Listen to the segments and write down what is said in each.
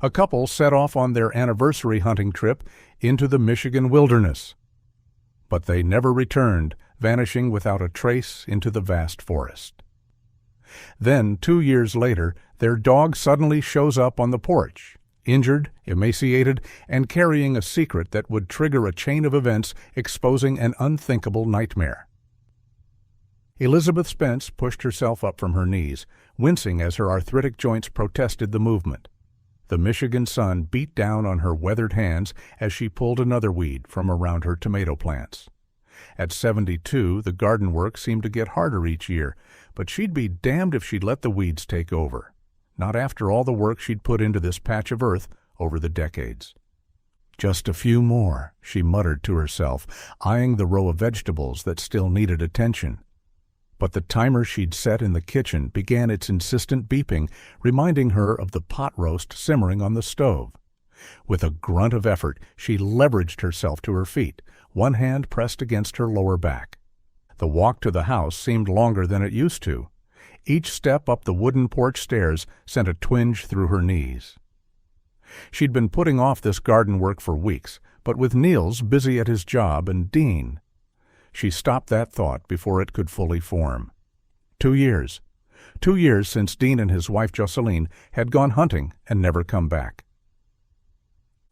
A couple set off on their anniversary hunting trip into the Michigan wilderness. But they never returned, vanishing without a trace into the vast forest. Then, 2 years later, their dog suddenly shows up on the porch, injured, emaciated, and carrying a secret that would trigger a chain of events exposing an unthinkable nightmare. Elizabeth Spence pushed herself up from her knees, wincing as her arthritic joints protested the movement. The Michigan sun beat down on her weathered hands as she pulled another weed from around her tomato plants. At 72, the garden work seemed to get harder each year, but she'd be damned if she'd let the weeds take over. Not after all the work she'd put into this patch of earth over the decades. Just a few more, she muttered to herself, eyeing the row of vegetables that still needed attention. But the timer she'd set in the kitchen began its insistent beeping, reminding her of the pot roast simmering on the stove. With a grunt of effort, she leveraged herself to her feet, one hand pressed against her lower back. The walk to the house seemed longer than it used to. Each step up the wooden porch stairs sent a twinge through her knees. She'd been putting off this garden work for weeks, but with Niels busy at his job and Dean, she stopped that thought before it could fully form. 2 years. 2 years since Dean and his wife Jocelyn had gone hunting and never come back.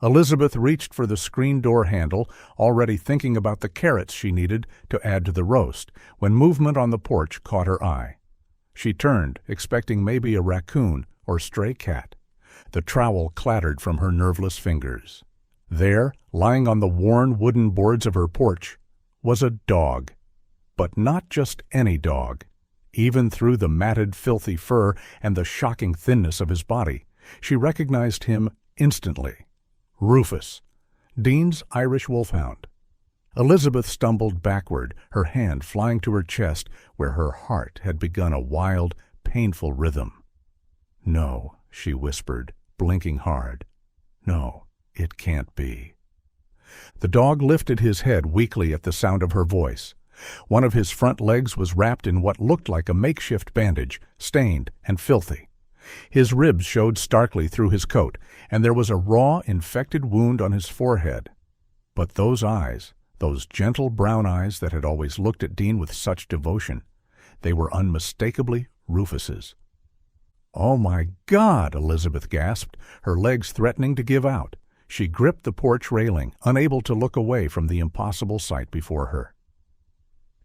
Elizabeth reached for the screen door handle, already thinking about the carrots she needed to add to the roast, when movement on the porch caught her eye. She turned, expecting maybe a raccoon or stray cat. The trowel clattered from her nerveless fingers. There, lying on the worn wooden boards of her porch, was a dog. But not just any dog. Even through the matted, filthy fur and the shocking thinness of his body, she recognized him instantly. Rufus, Dean's Irish wolfhound. Elizabeth stumbled backward, her hand flying to her chest where her heart had begun a wild, painful rhythm. "No," she whispered, blinking hard. "No, it can't be." The dog lifted his head weakly at the sound of her voice. One of his front legs was wrapped in what looked like a makeshift bandage, stained and filthy. His ribs showed starkly through his coat, and there was a raw, infected wound on his forehead. But those eyes, those gentle brown eyes that had always looked at Dean with such devotion, they were unmistakably Rufus's. "Oh, my God!" Elizabeth gasped, her legs threatening to give out. She gripped the porch railing, unable to look away from the impossible sight before her.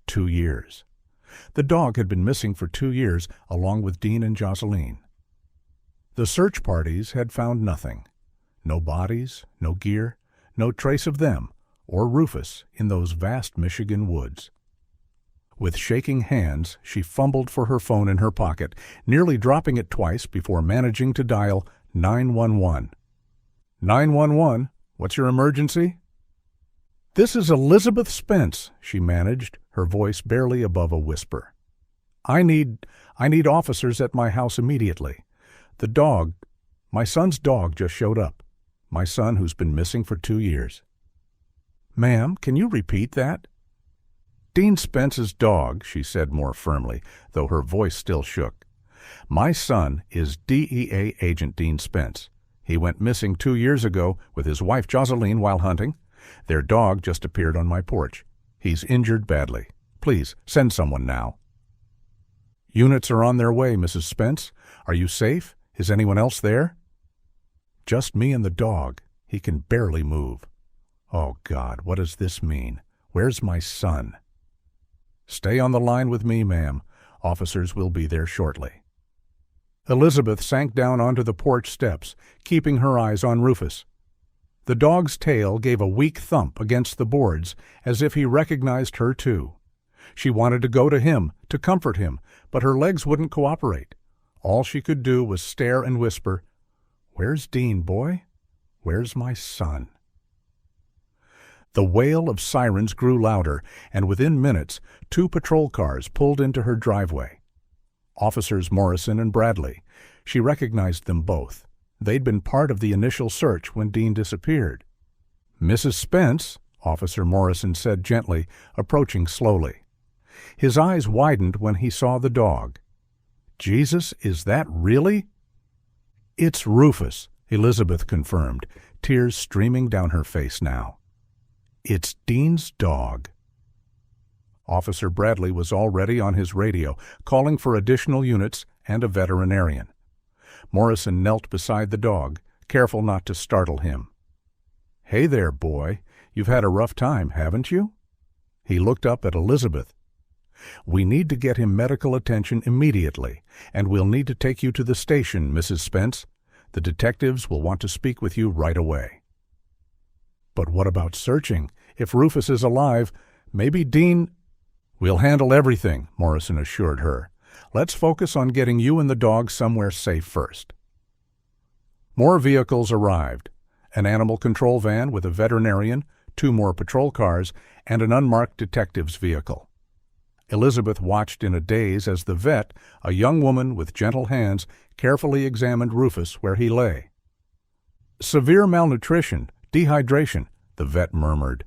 2 years. The dog had been missing for 2 years, along with Dean and Jocelyn. The search parties had found nothing. No bodies, no gear, no trace of them, or Rufus, in those vast Michigan woods. With shaking hands, she fumbled for her phone in her pocket, nearly dropping it twice before managing to dial 911. 911, what's your emergency? "This is Elizabeth Spence," she managed, her voice barely above a whisper. I need officers at my house immediately. My son's dog just showed up. My son who's been missing for 2 years. "Ma'am, can you repeat that?" "Dean Spence's dog," she said more firmly, though her voice still shook. "My son is DEA agent Dean Spence. He went missing 2 years ago with his wife Jocelyn while hunting. Their dog just appeared on my porch. He's injured badly. Please, send someone now." "Units are on their way, Mrs. Spence. Are you safe? Is anyone else there?" "Just me and the dog. He can barely move." "Oh, God, what does this mean? Where's my son?" "Stay on the line with me, ma'am. Officers will be there shortly." Elizabeth sank down onto the porch steps, keeping her eyes on Rufus. The dog's tail gave a weak thump against the boards, as if he recognized her too. She wanted to go to him, to comfort him, but her legs wouldn't cooperate. All she could do was stare and whisper, "Where's Dean, boy? Where's my son?" The wail of sirens grew louder, and within minutes, 2 patrol cars pulled into her driveway. Officers Morrison and Bradley. She recognized them both. They'd been part of the initial search when Dean disappeared. "Mrs. Spence," Officer Morrison said gently, approaching slowly. His eyes widened when he saw the dog. "Jesus, is that really?" "It's Rufus," Elizabeth confirmed, tears streaming down her face now. "It's Dean's dog." Officer Bradley was already on his radio, calling for additional units and a veterinarian. Morrison knelt beside the dog, careful not to startle him. "Hey there, boy. You've had a rough time, haven't you?" He looked up at Elizabeth. "We need to get him medical attention immediately, and we'll need to take you to the station, Mrs. Spence. The detectives will want to speak with you right away." "But what about searching? If Rufus is alive, maybe Dean—" "We'll handle everything," Morrison assured her. "Let's focus on getting you and the dog somewhere safe first." More vehicles arrived: an animal control van with a veterinarian, 2 more patrol cars, and an unmarked detective's vehicle. Elizabeth watched in a daze as the vet, a young woman with gentle hands, carefully examined Rufus where he lay. "Severe malnutrition, dehydration," the vet murmured.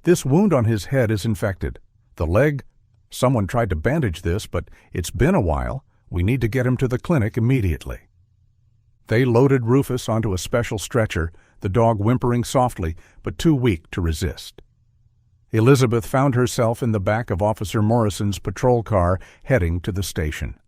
"This wound on his head is infected. The leg, someone tried to bandage this, but it's been a while. We need to get him to the clinic immediately." They loaded Rufus onto a special stretcher, the dog whimpering softly, but too weak to resist. Elizabeth found herself in the back of Officer Morrison's patrol car, heading to the station.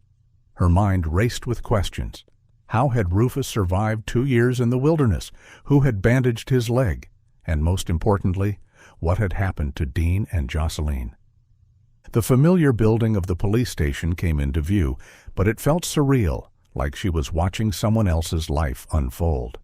Her mind raced with questions. How had Rufus survived 2 years in the wilderness? Who had bandaged his leg? And most importantly, what had happened to Dean and Jocelyn? The familiar building of the police station came into view, but it felt surreal, like she was watching someone else's life unfold.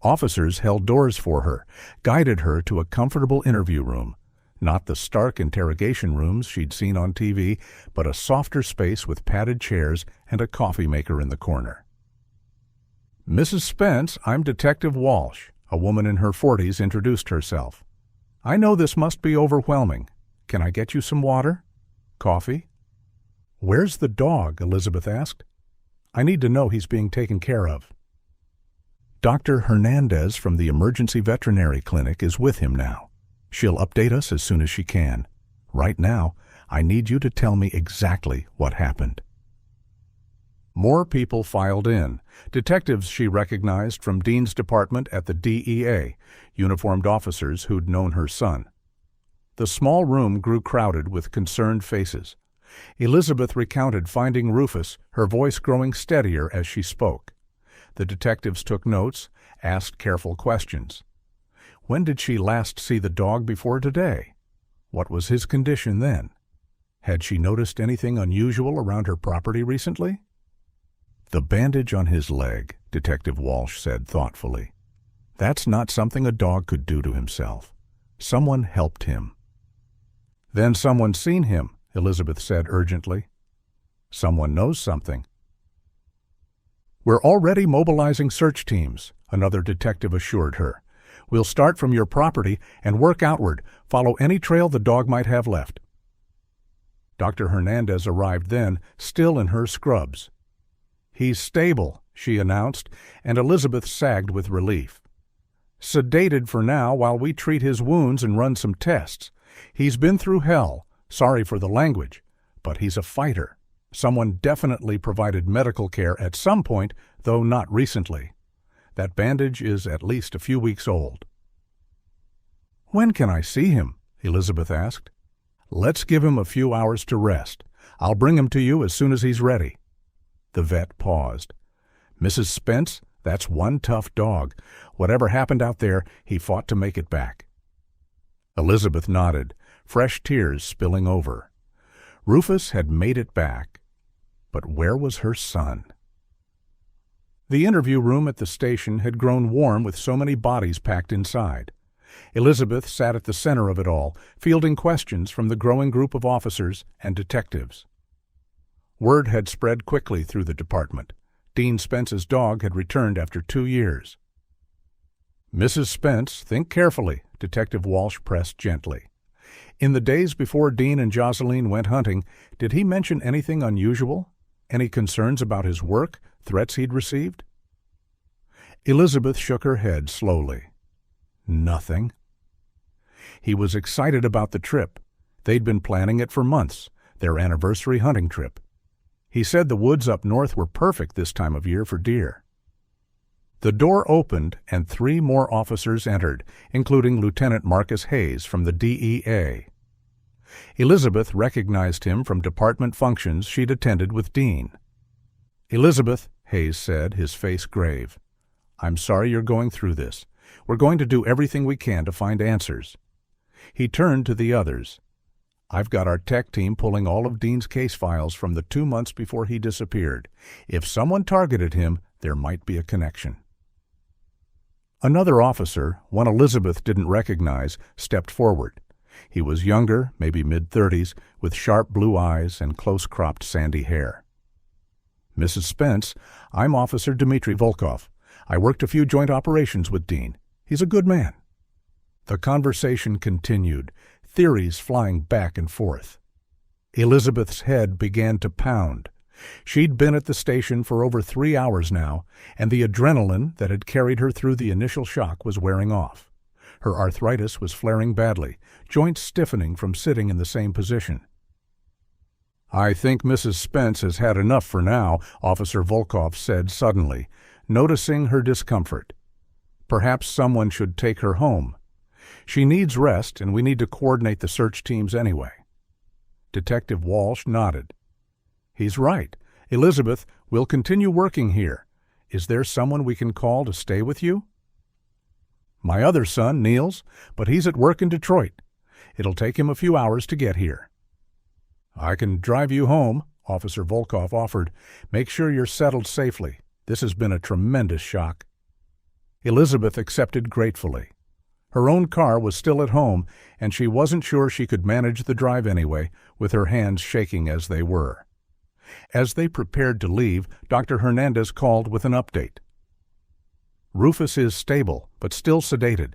Officers held doors for her, guided her to a comfortable interview room. Not the stark interrogation rooms she'd seen on TV, but a softer space with padded chairs and a coffee maker in the corner. "Mrs. Spence, I'm Detective Walsh," a woman in her 40s introduced herself. "I know this must be overwhelming. Can I get you some water? Coffee?" "Where's the dog?" Elizabeth asked. "I need to know he's being taken care of." Dr. Hernandez from the Emergency Veterinary Clinic is with him now. She'll update us as soon as she can. Right now, I need you to tell me exactly what happened. More people filed in. Detectives she recognized from Dean's department at the DEA, uniformed officers who'd known her son. The small room grew crowded with concerned faces. Elizabeth recounted finding Rufus, her voice growing steadier as she spoke. The detectives took notes, asked careful questions. When did she last see the dog before today? What was his condition then? Had she noticed anything unusual around her property recently? "The bandage on his leg," Detective Walsh said thoughtfully. "That's not something a dog could do to himself. Someone helped him." "Then someone's seen him," Elizabeth said urgently. "Someone knows something." "We're already mobilizing search teams," another detective assured her. "We'll start from your property and work outward, follow any trail the dog might have left." Dr. Hernandez arrived then, still in her scrubs. "He's stable," she announced, and Elizabeth sagged with relief. "Sedated for now while we treat his wounds and run some tests. He's been through hell, sorry for the language, but he's a fighter. Someone definitely provided medical care at some point, though not recently. That bandage is at least a few weeks old." "When can I see him?" Elizabeth asked. "Let's give him a few hours to rest. I'll bring him to you as soon as he's ready." The vet paused. "Mrs. Spence, that's one tough dog. Whatever happened out there, he fought to make it back." Elizabeth nodded, fresh tears spilling over. Rufus had made it back. But where was her son? The interview room at the station had grown warm with so many bodies packed inside. Elizabeth sat at the center of it all, fielding questions from the growing group of officers and detectives. Word had spread quickly through the department. Dean Spence's dog had returned after 2 years. "Mrs. Spence, think carefully," Detective Walsh pressed gently. "In the days before Dean and Jocelyn went hunting, did he mention anything unusual? Any concerns about his work, threats he'd received?" Elizabeth shook her head slowly. "Nothing." He was excited about the trip. They'd been planning it for months, their anniversary hunting trip. He said the woods up north were perfect this time of year for deer. The door opened and 3 more officers entered, including Lieutenant Marcus Hayes from the DEA. Elizabeth recognized him from department functions she'd attended with Dean. "Elizabeth," Hayes said, his face grave, "I'm sorry you're going through this. We're going to do everything we can to find answers." He turned to the others. "I've got our tech team pulling all of Dean's case files from the 2 months before he disappeared. If someone targeted him, there might be a connection." Another officer, one Elizabeth didn't recognize, stepped forward. He was younger, maybe mid-30s, with sharp blue eyes and close-cropped sandy hair. "Mrs. Spence, I'm Officer Dmitry Volkov. I worked a few joint operations with Dean. He's a good man." The conversation continued, theories flying back and forth. Elizabeth's head began to pound. She'd been at the station for over 3 hours now, and the adrenaline that had carried her through the initial shock was wearing off. Her arthritis was flaring badly, joints stiffening from sitting in the same position. "I think Mrs. Spence has had enough for now," Officer Volkov said suddenly, noticing her discomfort. "Perhaps someone should take her home. She needs rest, and we need to coordinate the search teams anyway." Detective Walsh nodded. "He's right. Elizabeth, we'll continue working here. Is there someone we can call to stay with you?" "My other son, Niels, but he's at work in Detroit. It'll take him a few hours to get here." "I can drive you home," Officer Volkov offered. "Make sure you're settled safely. This has been a tremendous shock." Elizabeth accepted gratefully. Her own car was still at home, and she wasn't sure she could manage the drive anyway, with her hands shaking as they were. As they prepared to leave, Dr. Hernandez called with an update. "Rufus is stable, but still sedated.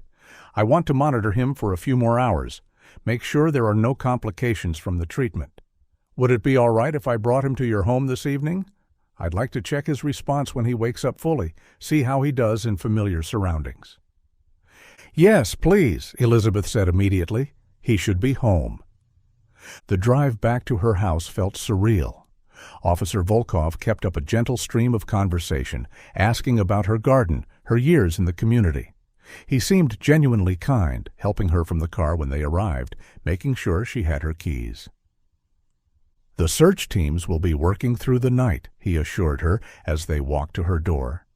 I want to monitor him for a few more hours. Make sure there are no complications from the treatment. Would it be all right if I brought him to your home this evening? I'd like to check his response when he wakes up fully, see how he does in familiar surroundings." "Yes, please," Elizabeth said immediately. He should be home. The drive back to her house felt surreal. Officer Volkov kept up a gentle stream of conversation, asking about her garden, her years in the community. He seemed genuinely kind, helping her from the car when they arrived, making sure she had her keys. "The search teams will be working through the night," he assured her as they walked to her door.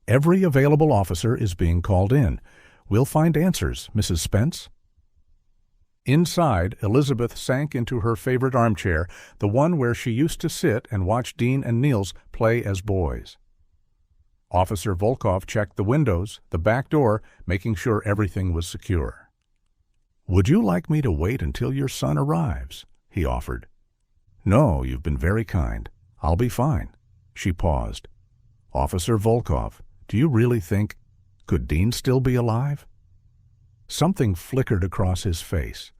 "Every available officer is being called in. We'll find answers, Mrs. Spence." Inside, Elizabeth sank into her favorite armchair, the one where she used to sit and watch Dean and Niels play as boys. Officer Volkov checked the windows, the back door, making sure everything was secure. "Would you like me to wait until your son arrives?" he offered. "No, you've been very kind. I'll be fine." She paused. "Officer Volkov, do you really think... Could Dean still be alive?" Something flickered across his face.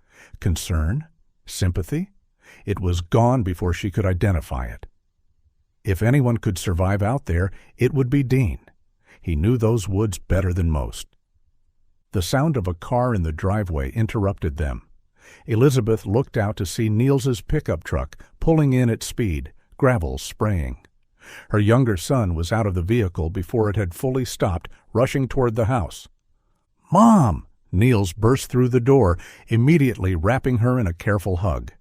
Concern? Sympathy? It was gone before she could identify it. If anyone could survive out there, it would be Dean. He knew those woods better than most. The sound of a car in the driveway interrupted them. Elizabeth looked out to see Niels's pickup truck pulling in at speed, gravel spraying. Her younger son was out of the vehicle before it had fully stopped, rushing toward the house. "Mom!" Niels burst through the door, immediately wrapping her in a careful hug.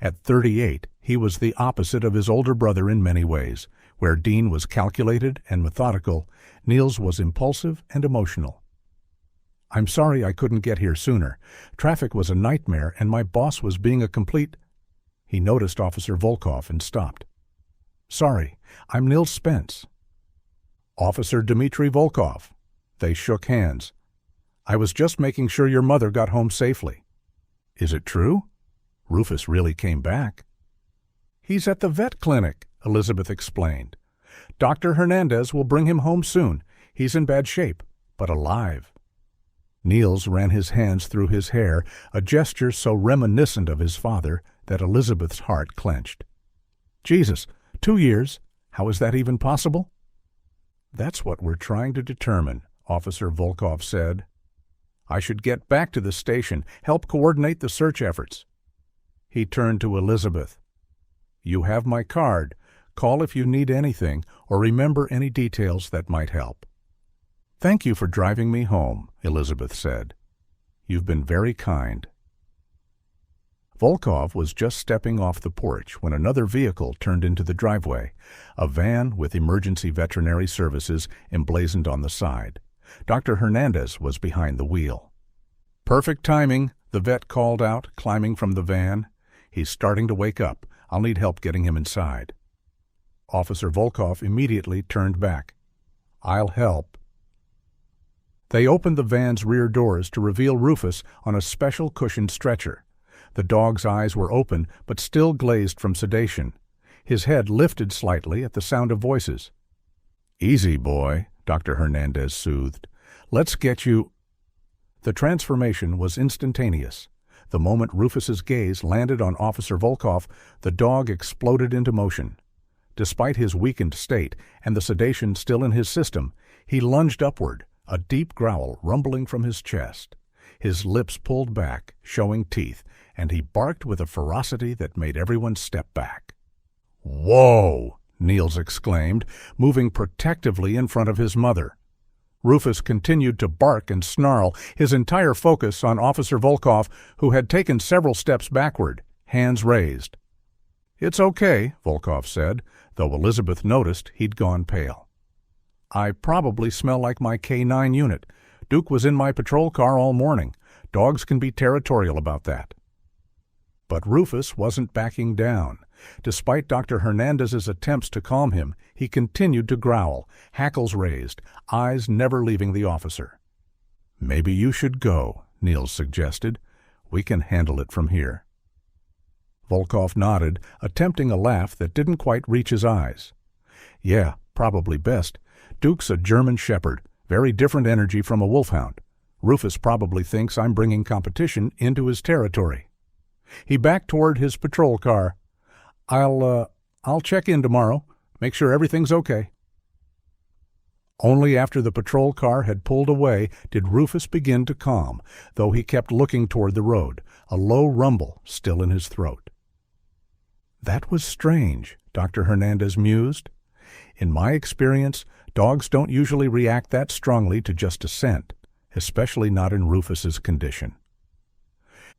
At 38, he was the opposite of his older brother in many ways. Where Dean was calculated and methodical, Niels was impulsive and emotional. "I'm sorry I couldn't get here sooner. Traffic was a nightmare, and my boss was being a complete—" He noticed Officer Volkov and stopped. "Sorry, I'm Niels Spence." "Officer Dmitry Volkov." They shook hands. "I was just making sure your mother got home safely." "Is it true? Rufus really came back." "He's at the vet clinic," Elizabeth explained. "Dr. Hernandez will bring him home soon. He's in bad shape, but alive." Niels ran his hands through his hair, a gesture so reminiscent of his father that Elizabeth's heart clenched. "Jesus, 2 years? How is that even possible?" "That's what we're trying to determine," Officer Volkov said. "I should get back to the station, help coordinate the search efforts." He turned to Elizabeth. "You have my card. Call if you need anything or remember any details that might help." "Thank you for driving me home," Elizabeth said. "You've been very kind." Volkov was just stepping off the porch when another vehicle turned into the driveway, a van with emergency veterinary services emblazoned on the side. Dr. Hernandez was behind the wheel. "Perfect timing," the vet called out, climbing from the van. "He's starting to wake up. I'll need help getting him inside." Officer Volkov immediately turned back. "I'll help." They opened the van's rear doors to reveal Rufus on a special cushioned stretcher. The dog's eyes were open, but still glazed from sedation. His head lifted slightly at the sound of voices. "Easy, boy," Dr. Hernandez soothed. "Let's get you—" The transformation was instantaneous. The moment Rufus's gaze landed on Officer Volkov, the dog exploded into motion. Despite his weakened state and the sedation still in his system, he lunged upward, a deep growl rumbling from his chest. His lips pulled back, showing teeth, and he barked with a ferocity that made everyone step back. "Whoa!" Niels exclaimed, moving protectively in front of his mother. Rufus continued to bark and snarl, his entire focus on Officer Volkov, who had taken several steps backward, hands raised. "It's okay," Volkov said, though Elizabeth noticed he'd gone pale. "I probably smell like my K9 unit. Duke was in my patrol car all morning. Dogs can be territorial about that." But Rufus wasn't backing down. Despite Dr. Hernandez's attempts to calm him, he continued to growl, hackles raised, eyes never leaving the officer. "Maybe you should go," Niels suggested. "We can handle it from here." Volkov nodded, attempting a laugh that didn't quite reach his eyes. "Yeah, probably best. Duke's a German shepherd, very different energy from a wolfhound. Rufus probably thinks I'm bringing competition into his territory." He backed toward his patrol car. I'll check in tomorrow, make sure everything's okay." Only after the patrol car had pulled away did Rufus begin to calm, though he kept looking toward the road, a low rumble still in his throat. "That was strange," Dr. Hernandez mused. "In my experience, dogs don't usually react that strongly to just a scent, especially not in Rufus's condition."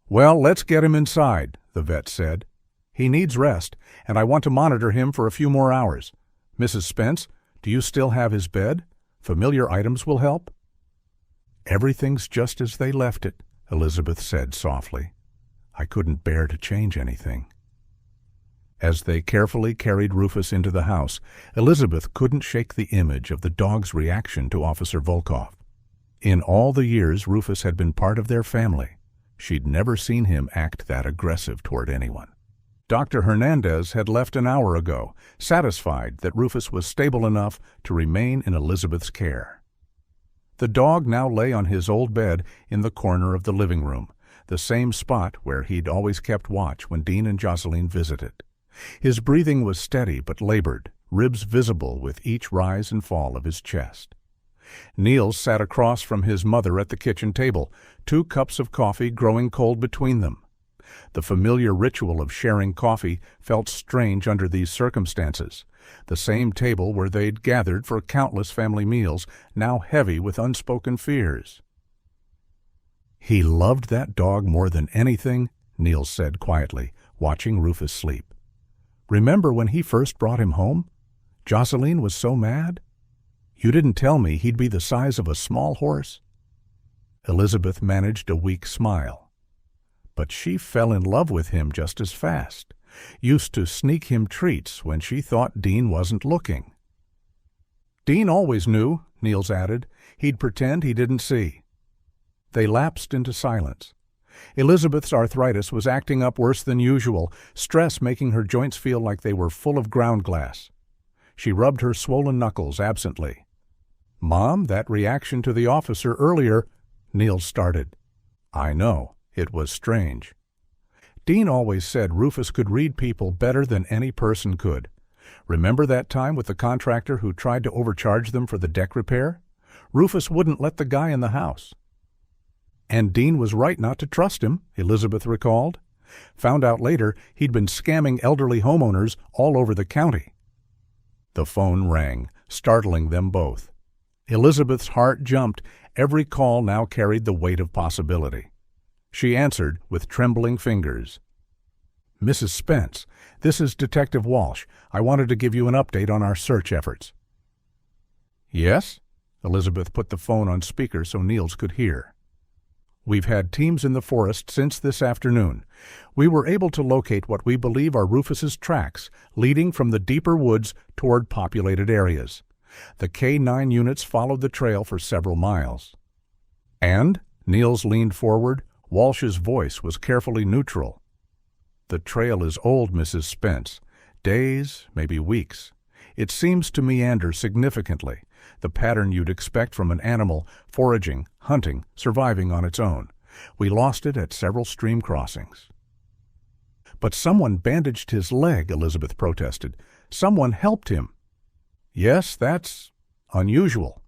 "Well, let's get him inside," the vet said. "He needs rest, and I want to monitor him for a few more hours. Mrs. Spence, do you still have his bed? Familiar items will help." "Everything's just as they left it," Elizabeth said softly. "I couldn't bear to change anything." As they carefully carried Rufus into the house, Elizabeth couldn't shake the image of the dog's reaction to Officer Volkov. In all the years Rufus had been part of their family, she'd never seen him act that aggressive toward anyone. Dr. Hernandez had left an hour ago, satisfied that Rufus was stable enough to remain in Elizabeth's care. The dog now lay on his old bed in the corner of the living room, the same spot where he'd always kept watch when Dean and Jocelyn visited. His breathing was steady but labored, ribs visible with each rise and fall of his chest. Niels sat across from his mother at the kitchen table, 2 cups of coffee growing cold between them. The familiar ritual of sharing coffee felt strange under these circumstances. The same table where they'd gathered for countless family meals, now heavy with unspoken fears. "He loved that dog more than anything," Niels said quietly, watching Rufus sleep. "Remember when he first brought him home? Jocelyn was so mad. You didn't tell me he'd be the size of a small horse." Elizabeth managed a weak smile. But she fell in love with him just as fast, used to sneak him treats when she thought Dean wasn't looking. "Dean always knew," Niels added. "He'd pretend he didn't see." They lapsed into silence. Elizabeth's arthritis was acting up worse than usual, stress making her joints feel like they were full of ground glass. She rubbed her swollen knuckles absently. "Mom, that reaction to the officer earlier—" Niels started. "I know. It was strange. Dean always said Rufus could read people better than any person could. Remember that time with the contractor who tried to overcharge them for the deck repair? Rufus wouldn't let the guy in the house. And Dean was right not to trust him, Elizabeth recalled. Found out later he'd been scamming elderly homeowners all over the county." The phone rang, startling them both. Elizabeth's heart jumped. Every call now carried the weight of possibility. She answered with trembling fingers. "Mrs. Spence, this is Detective Walsh. I wanted to give you an update on our search efforts." "Yes?" Elizabeth put the phone on speaker so Niels could hear. "We've had teams in the forest since this afternoon. We were able to locate what we believe are Rufus's tracks, leading from the deeper woods toward populated areas. The K-9 units followed the trail for several miles." "And?" Niels leaned forward. Walsh's voice was carefully neutral. "The trail is old, Mrs. Spence. Days, maybe weeks. It seems to meander significantly, the pattern you'd expect from an animal foraging, hunting, surviving on its own. We lost it at several stream crossings." "But someone bandaged his leg," Elizabeth protested. "Someone helped him." "Yes, that's unusual.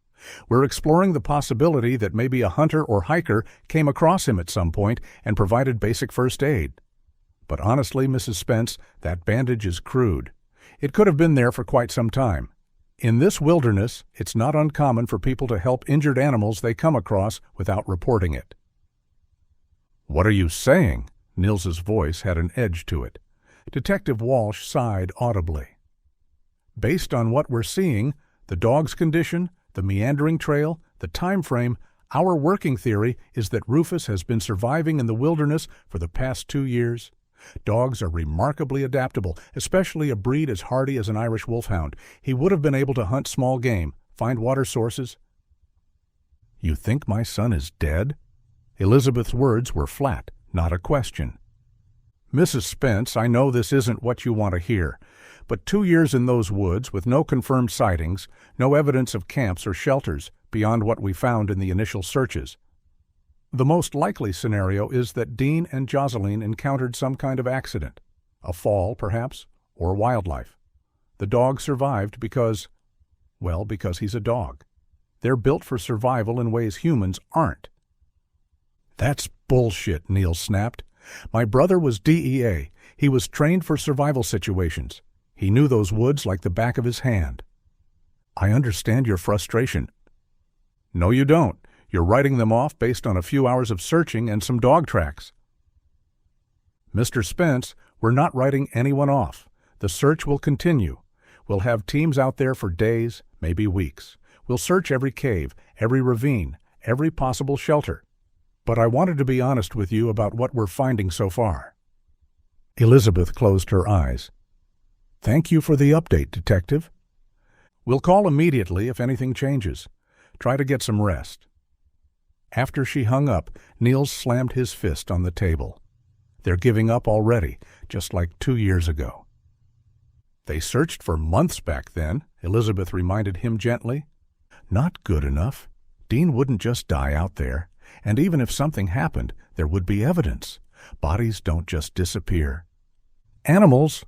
We're exploring the possibility that maybe a hunter or hiker came across him at some point and provided basic first aid. But honestly, Mrs. Spence, that bandage is crude. It could have been there for quite some time. In this wilderness, it's not uncommon for people to help injured animals they come across without reporting it." "What are you saying?" Nils's voice had an edge to it. Detective Walsh sighed audibly. "Based on what we're seeing, the dog's condition, the meandering trail, the time frame, our working theory is that Rufus has been surviving in the wilderness for the past 2 years. Dogs are remarkably adaptable, especially a breed as hardy as an Irish wolfhound. He would have been able to hunt small game, find water sources." "You think my son is dead?" Elizabeth's words were flat, not a question. "Mrs. Spence, I know this isn't what you want to hear, but 2 years in those woods with no confirmed sightings, no evidence of camps or shelters beyond what we found in the initial searches. The most likely scenario is that Dean and Jocelyn encountered some kind of accident, a fall, perhaps, or wildlife. The dog survived because he's a dog. They're built for survival in ways humans aren't." "That's bullshit," Niels snapped. "My brother was DEA. He was trained for survival situations. He knew those woods like the back of his hand." "I understand your frustration." "No, you don't. You're writing them off based on a few hours of searching and some dog tracks." "Mr. Spence, we're not writing anyone off. The search will continue. We'll have teams out there for days, maybe weeks. We'll search every cave, every ravine, every possible shelter. But I wanted to be honest with you about what we're finding so far." Elizabeth closed her eyes. "Thank you for the update, Detective. We'll call immediately if anything changes. Try to get some rest." After she hung up, Niels slammed his fist on the table. "They're giving up already, just like 2 years ago." "They searched for months back then," Elizabeth reminded him gently. "Not good enough. Dean wouldn't just die out there. And even if something happened, there would be evidence. Bodies don't just disappear." "Animals—"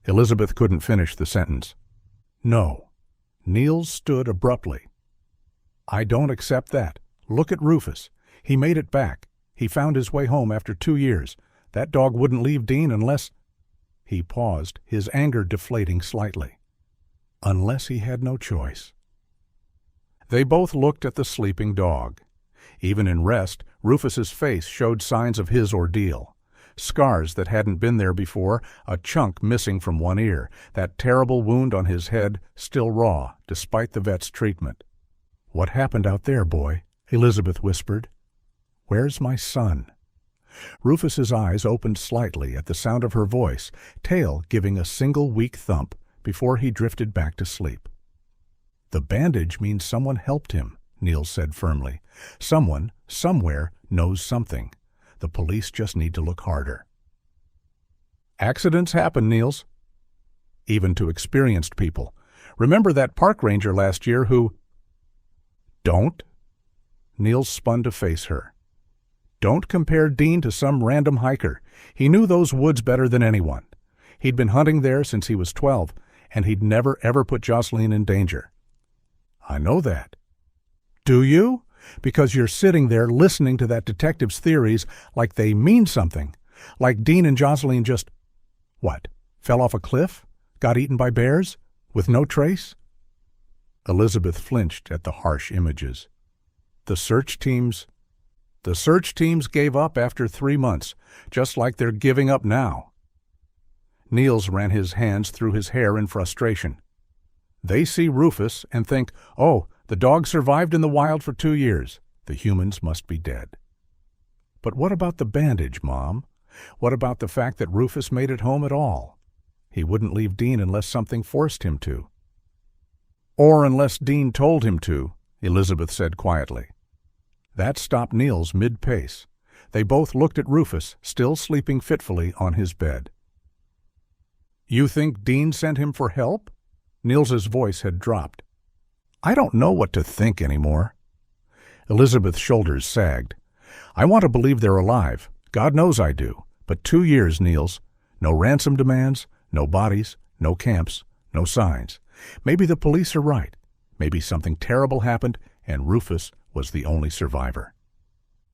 Elizabeth couldn't finish the sentence. "No." Niels stood abruptly. "I don't accept that. Look at Rufus. He made it back. He found his way home after 2 years. That dog wouldn't leave Dean unless—" He paused, his anger deflating slightly. "Unless he had no choice." They both looked at the sleeping dog. Even in rest, Rufus's face showed signs of his ordeal. Scars that hadn't been there before, a chunk missing from one ear, that terrible wound on his head still raw, despite the vet's treatment. "What happened out there, boy?" Elizabeth whispered. "Where's my son?" Rufus's eyes opened slightly at the sound of her voice, tail giving a single weak thump before he drifted back to sleep. "The bandage means someone helped him," Niels said firmly. "Someone, somewhere, knows something. The police just need to look harder." "Accidents happen, Niels. Even to experienced people. Remember that park ranger last year who—" "Don't?" Niels spun to face her. "Don't compare Dean to some random hiker. He knew those woods better than anyone. He'd been hunting there since he was 12, and he'd never ever put Jocelyn in danger." "I know that." "Do you? Because you're sitting there listening to that detective's theories like they mean something. Like Dean and Jocelyn just, what, fell off a cliff? Got eaten by bears? With no trace?" Elizabeth flinched at the harsh images. The search teams gave up after 3 months, just like they're giving up now. Niels ran his hands through his hair in frustration. They see Rufus and think, oh, the dog survived in the wild for 2 years. The humans must be dead. But what about the bandage, Mom? What about the fact that Rufus made it home at all? He wouldn't leave Dean unless something forced him to. Or unless Dean told him to, Elizabeth said quietly. That stopped Niels mid-pace. They both looked at Rufus, still sleeping fitfully on his bed. You think Dean sent him for help? Niels's voice had dropped. I don't know what to think anymore. Elizabeth's shoulders sagged. I want to believe they're alive. God knows I do. But 2 years, Niels. No ransom demands, no bodies, no camps, no signs. Maybe the police are right. Maybe something terrible happened and Rufus was the only survivor.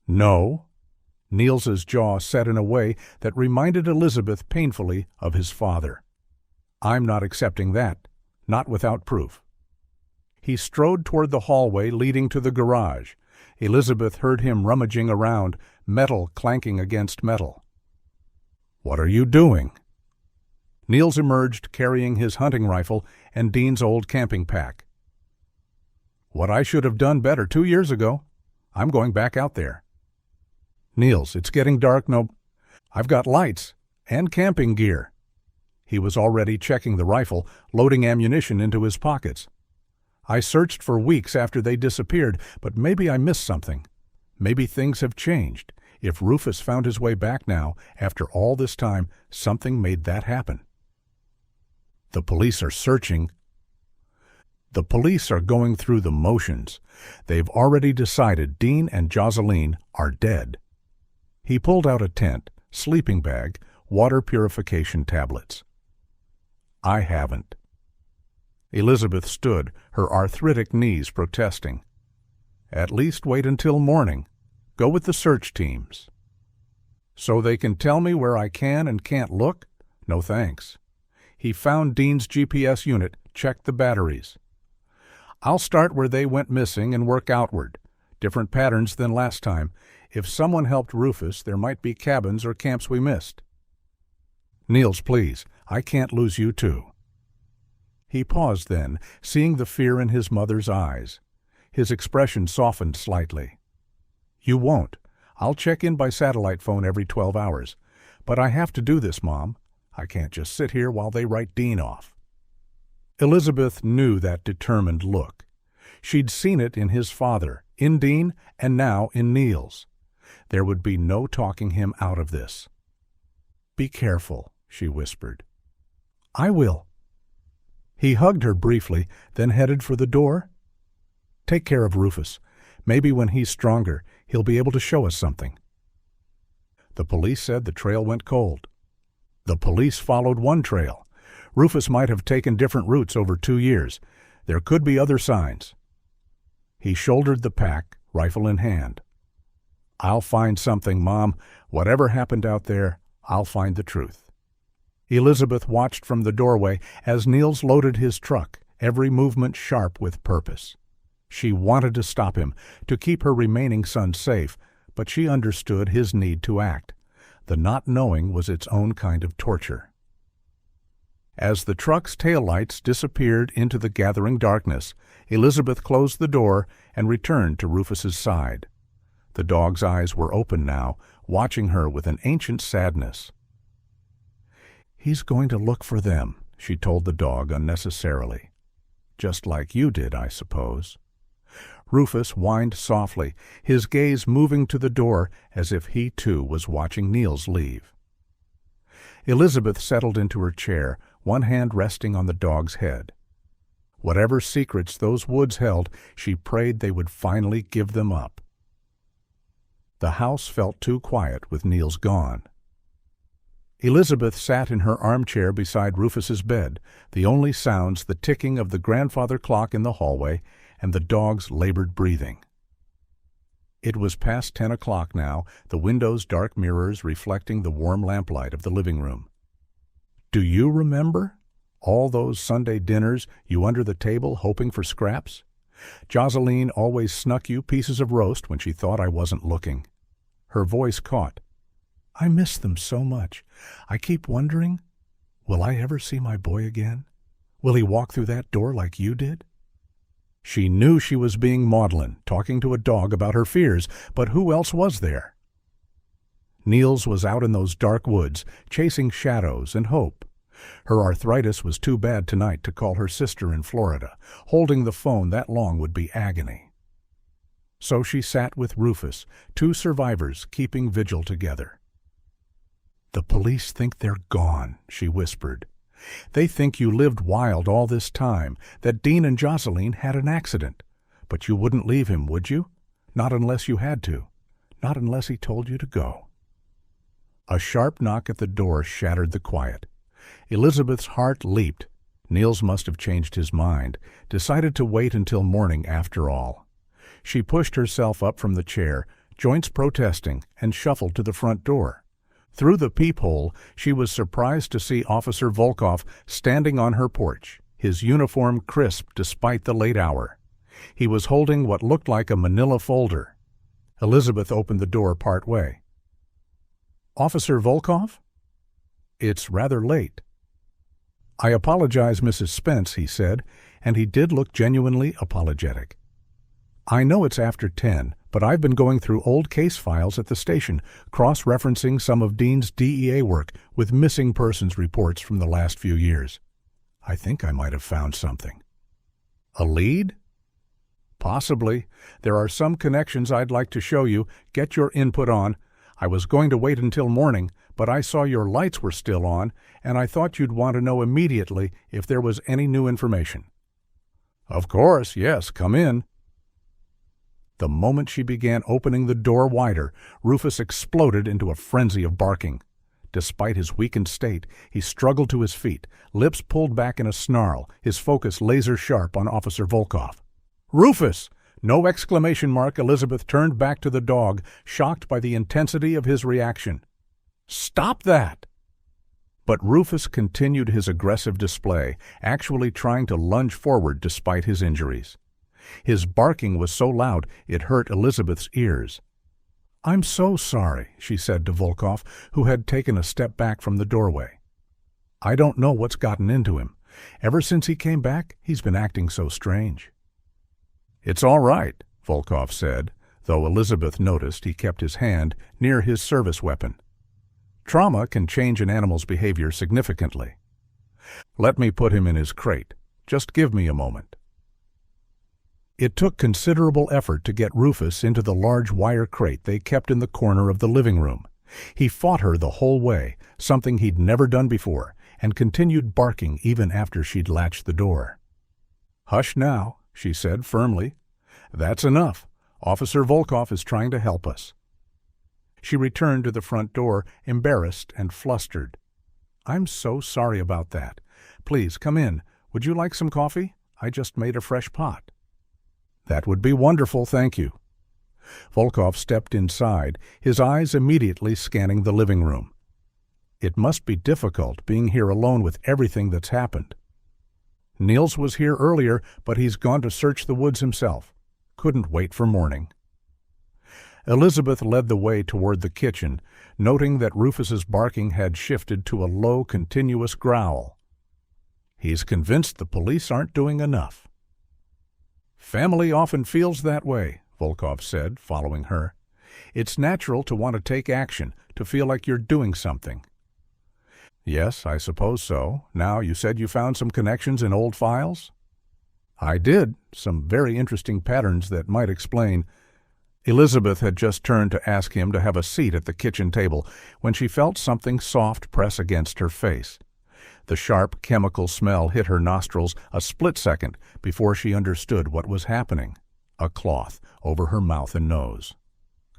No. Niels's jaw set in a way that reminded Elizabeth painfully of his father. I'm not accepting that, not without proof. He strode toward the hallway leading to the garage. Elizabeth heard him rummaging around, metal clanking against metal. What are you doing? Niels emerged carrying his hunting rifle and Dean's old camping pack. What I should have done better 2 years ago. I'm going back out there. Niels, it's getting dark. No, I've got lights and camping gear. He was already checking the rifle, loading ammunition into his pockets. I searched for weeks after they disappeared, but maybe I missed something. Maybe things have changed. If Rufus found his way back now, after all this time, something made that happen. The police are searching. The police are going through the motions. They've already decided Dean and Jocelyn are dead. He pulled out a tent, sleeping bag, water purification tablets. I haven't. Elizabeth stood, her arthritic knees protesting. At least wait until morning. Go with the search teams. So they can tell me where I can and can't look? No thanks. He found Dean's GPS unit, checked the batteries. I'll start where they went missing and work outward. Different patterns than last time. If someone helped Rufus, there might be cabins or camps we missed. Niels, please, I can't lose you too. He paused then, seeing the fear in his mother's eyes. His expression softened slightly. You won't. I'll check in by satellite phone every 12 hours. But I have to do this, Mom. I can't just sit here while they write Dean off. Elizabeth knew that determined look. She'd seen it in his father, in Dean, and now in Niels. There would be no talking him out of this. Be careful, she whispered. I will. He hugged her briefly, then headed for the door. Take care of Rufus. Maybe when he's stronger, he'll be able to show us something. The police said the trail went cold. The police followed one trail. Rufus might have taken different routes over 2 years. There could be other signs. He shouldered the pack, rifle in hand. I'll find something, Mom. Whatever happened out there, I'll find the truth. Elizabeth watched from the doorway as Niels loaded his truck, every movement sharp with purpose. She wanted to stop him, to keep her remaining son safe, but she understood his need to act. The not knowing was its own kind of torture. As the truck's taillights disappeared into the gathering darkness, Elizabeth closed the door and returned to Rufus's side. The dog's eyes were open now, watching her with an ancient sadness. He's going to look for them, she told the dog unnecessarily. Just like you did, I suppose. Rufus whined softly, his gaze moving to the door as if he too was watching Niels leave. Elizabeth settled into her chair, one hand resting on the dog's head. Whatever secrets those woods held, she prayed they would finally give them up. The house felt too quiet with Niels gone. Elizabeth sat in her armchair beside Rufus's bed, the only sounds the ticking of the grandfather clock in the hallway and the dog's labored breathing. It was past 10 o'clock now, the window's dark mirrors reflecting the warm lamplight of the living room. Do you remember? All those Sunday dinners, you under the table hoping for scraps? Jocelyn always snuck you pieces of roast when she thought I wasn't looking. Her voice caught. I miss them so much. I keep wondering, will I ever see my boy again? Will he walk through that door like you did? She knew she was being maudlin, talking to a dog about her fears, but who else was there? Niels was out in those dark woods, chasing shadows and hope. Her arthritis was too bad tonight to call her sister in Florida. Holding the phone that long would be agony. So she sat with Rufus, 2 survivors keeping vigil together. The police think they're gone, she whispered. They think you lived wild all this time, that Dean and Jocelyn had an accident. But you wouldn't leave him, would you? Not unless you had to. Not unless he told you to go. A sharp knock at the door shattered the quiet. Elizabeth's heart leaped. Niels must have changed his mind, decided to wait until morning after all. She pushed herself up from the chair, joints protesting, and shuffled to the front door. Through the peephole, she was surprised to see Officer Volkov standing on her porch, his uniform crisp despite the late hour. He was holding what looked like a manila folder. Elizabeth opened the door part way. Officer Volkov? It's rather late. I apologize, Mrs. Spence, he said, and he did look genuinely apologetic. I know it's after 10, but I've been going through old case files at the station, cross-referencing some of Dean's DEA work with missing persons reports from the last few years. I think I might have found something. A lead? Possibly. There are some connections I'd like to show you, get your input on. I was going to wait until morning, but I saw your lights were still on, and I thought you'd want to know immediately if there was any new information. Of course, yes, come in. The moment she began opening the door wider, Rufus exploded into a frenzy of barking. Despite his weakened state, he struggled to his feet, lips pulled back in a snarl, his focus laser-sharp on Officer Volkov. Rufus! No exclamation mark. Elizabeth turned back to the dog, shocked by the intensity of his reaction. Stop that! But Rufus continued his aggressive display, actually trying to lunge forward despite his injuries. His barking was so loud it hurt Elizabeth's ears. I'm so sorry, she said to Volkov, who had taken a step back from the doorway. I don't know what's gotten into him. Ever since he came back, he's been acting so strange. It's all right, Volkov said, though Elizabeth noticed he kept his hand near his service weapon. Trauma can change an animal's behavior significantly. Let me put him in his crate. Just give me a moment. It took considerable effort to get Rufus into the large wire crate they kept in the corner of the living room. He fought her the whole way, something he'd never done before, and continued barking even after she'd latched the door. Hush now, she said firmly. That's enough. Officer Volkov is trying to help us. She returned to the front door, embarrassed and flustered. I'm so sorry about that. Please, come in. Would you like some coffee? I just made a fresh pot. That would be wonderful, thank you. Volkov stepped inside, his eyes immediately scanning the living room. It must be difficult being here alone with everything that's happened. Niels was here earlier, but he's gone to search the woods himself. Couldn't wait for morning. Elizabeth led the way toward the kitchen, noting that Rufus's barking had shifted to a low, continuous growl. He's convinced the police aren't doing enough. Family often feels that way, Volkov said, following her. It's natural to want to take action, to feel like you're doing something. Yes, I suppose so. Now, you said you found some connections in old files? I did. Some very interesting patterns that might explain. Elizabeth had just turned to ask him to have a seat at the kitchen table when she felt something soft press against her face. The sharp chemical smell hit her nostrils a split second before she understood what was happening. A cloth over her mouth and nose.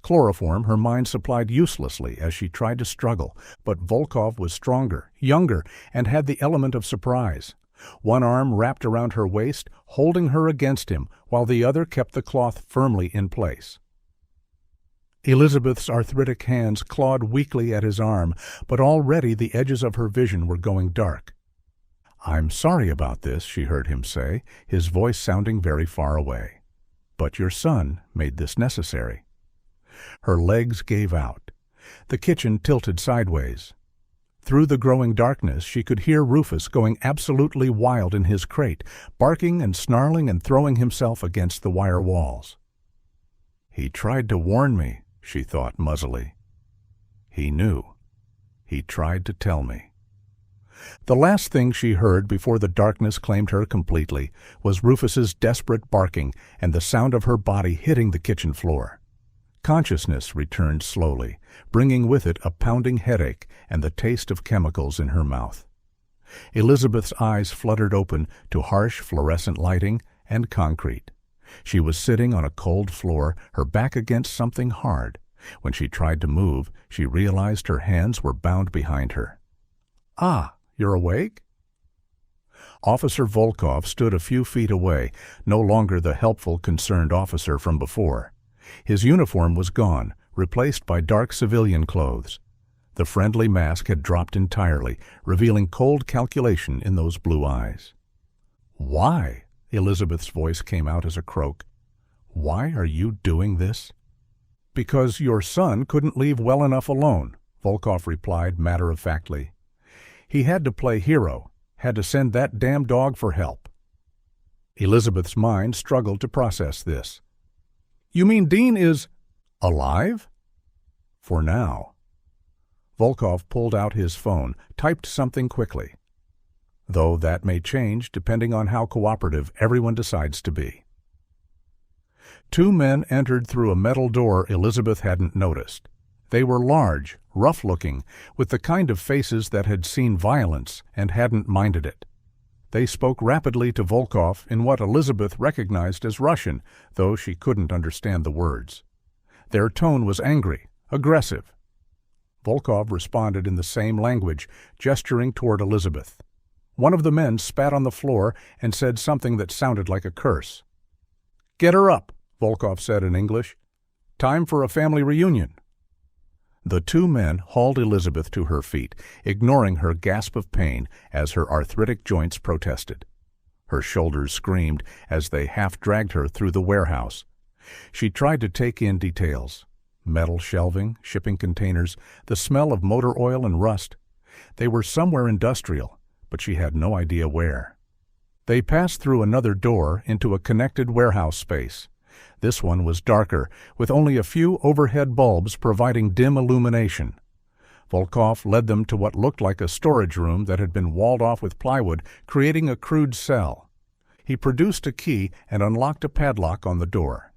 Chloroform her mind supplied uselessly as she tried to struggle, but Volkov was stronger, younger, and had the element of surprise. One arm wrapped around her waist, holding her against him, while the other kept the cloth firmly in place. Elizabeth's arthritic hands clawed weakly at his arm, but already the edges of her vision were going dark. "I'm sorry about this," she heard him say, his voice sounding very far away. "But your son made this necessary." Her legs gave out. The kitchen tilted sideways. Through the growing darkness, she could hear Rufus going absolutely wild in his crate, barking and snarling and throwing himself against the wire walls. "He tried to warn me," she thought muzzily. "He knew. He tried to tell me." The last thing she heard before the darkness claimed her completely was Rufus's desperate barking and the sound of her body hitting the kitchen floor. Consciousness returned slowly, bringing with it a pounding headache and the taste of chemicals in her mouth. Elizabeth's eyes fluttered open to harsh fluorescent lighting and concrete. She was sitting on a cold floor, her back against something hard. When she tried to move, she realized her hands were bound behind her. "Ah, you're awake?" Officer Volkov stood a few feet away, no longer the helpful, concerned officer from before. His uniform was gone, replaced by dark civilian clothes. The friendly mask had dropped entirely, revealing cold calculation in those blue eyes. "Why?" Elizabeth's voice came out as a croak. "Why are you doing this?" "Because your son couldn't leave well enough alone," Volkov replied matter-of-factly. "He had to play hero, had to send that damn dog for help." Elizabeth's mind struggled to process this. "You mean Dean is alive?" "For now." Volkov pulled out his phone, typed something quickly. Though that may change depending on how cooperative everyone decides to be. Two men entered through a metal door Elizabeth hadn't noticed. They were large, rough-looking, with the kind of faces that had seen violence and hadn't minded it. They spoke rapidly to Volkov in what Elizabeth recognized as Russian, though she couldn't understand the words. Their tone was angry, aggressive. Volkov responded in the same language, gesturing toward Elizabeth. One of the men spat on the floor and said something that sounded like a curse. "Get her up," Volkov said in English. "Time for a family reunion." The two men hauled Elizabeth to her feet, ignoring her gasp of pain as her arthritic joints protested. Her shoulders screamed as they half-dragged her through the warehouse. She tried to take in details. Metal shelving, shipping containers, the smell of motor oil and rust. They were somewhere industrial, but she had no idea where. They passed through another door into a connected warehouse space. This one was darker, with only a few overhead bulbs providing dim illumination. Volkov led them to what looked like a storage room that had been walled off with plywood, creating a crude cell. He produced a key and unlocked a padlock on the door.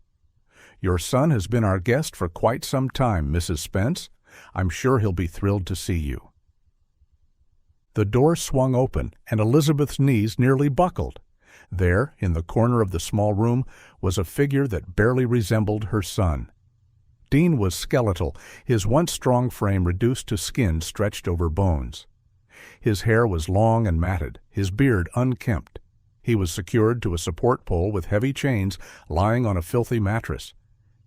"Your son has been our guest for quite some time, Mrs. Spence. I'm sure he'll be thrilled to see you." The door swung open, and Elizabeth's knees nearly buckled. There, in the corner of the small room, was a figure that barely resembled her son. Dean was skeletal, his once strong frame reduced to skin stretched over bones. His hair was long and matted, his beard unkempt. He was secured to a support pole with heavy chains, lying on a filthy mattress.